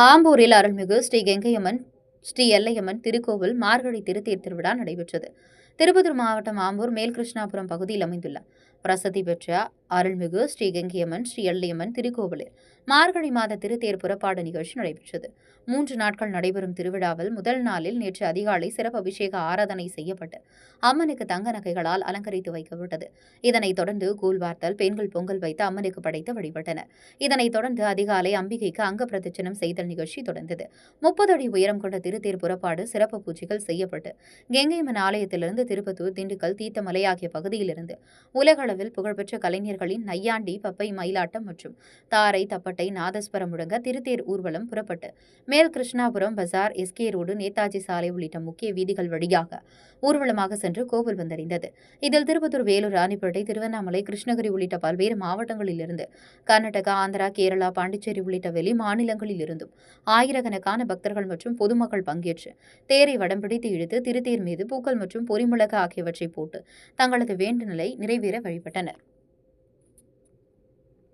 ஆம்பூரில் அருள்மிகு ஸ்ரீ கெங்கையம்மன் ஸ்ரீ எல்லையம்மன் திருக்கோவில் மார்கழி திருத்தேர் திருவிழா நடைபெற்றது. திருப்பத்தூர் மாவட்டம் ஆம்பூர் மேல்கிருஷ்ணாபுரம் பகுதியில் அமைந்துள்ள பிரசித்தி பெற்ற அருள்மிகு ஸ்ரீ கெங்கையம்மன் ஸ்ரீ எல்லையம்மன் திருக்கோவிலில் மார்கழி மாத திருத்தேர் புறப்பாடு நிகழ்ச்சி நடைபெற்றது. 3 நாட்கள் நடைபெறும் திருவிழாவில் முதல் நாளில் நேற்று அதிகாலை சிறப்பு அபிஷேக ஆராதனை செய்யப்பட்டு அம்மனுக்கு தங்க நகைகளால் அலங்கரித்து வைக்கப்பட்டது. இதனைத் தொடர்ந்து கூழ்வார்த்தல், பெண்கள் பொங்கல் வைத்து அம்மனுக்கு படைத்து வழிபட்டனர். இதனைத் தொடர்ந்து அதிகாலை அம்பிகைக்கு அங்க பிரதட்சணம் செய்தல் நிகழ்ச்சி தொடர்ந்தது. 30 அடி உயரம் கொண்ட திருத்தேர் புறப்பாடு சிறப்பு பூஜைகள் செய்யப்பட்டு கெங்கையம்மன் ஆலயத்திலிருந்து திருப்பத்தூர், திண்டுக்கல், தீர்த்தமலை ஆகிய பகுதியிலிருந்து உலகளவில் புகழ்பெற்ற கலைஞர்களின் நையாண்டி, பப்பை, மயிலாட்டம் மற்றும் தாரை, தப்பட்டை, நாதஸ்வரம் முழங்க திருத்தேர் ஊர்வலம் புறப்பட்டு மேல் கிருஷ்ணாபுரம் பஜார், எஸ்கே ரோடு, நேதாஜி சாலை உள்ளிட்ட முக்கிய வீதிகள் வழியாக ஊர்வலமாக சென்று கோவில் வந்தடைந்தது. இதில் திருப்பத்தூர், வேலூர், ராணிப்பேட்டை, திருவண்ணாமலை, கிருஷ்ணகிரி உள்ளிட்ட பல்வேறு மாவட்டங்களிலிருந்து கர்நாடகா, ஆந்திரா, கேரளா, பாண்டிச்சேரி உள்ளிட்ட வெளி மாநிலங்களில் இருந்தும் ஆயிரக்கணக்கான பக்தர்கள் மற்றும் பொதுமக்கள் பங்கேற்று தேரை வடம் பிடித்து இழுத்து திருத்தேர் மீது பூக்கள் மற்றும் பொரிமிளகு ஆகியவற்றை போட்டு தங்களது வேண்டுதலை நிறைவேற வழிபட்டனர்.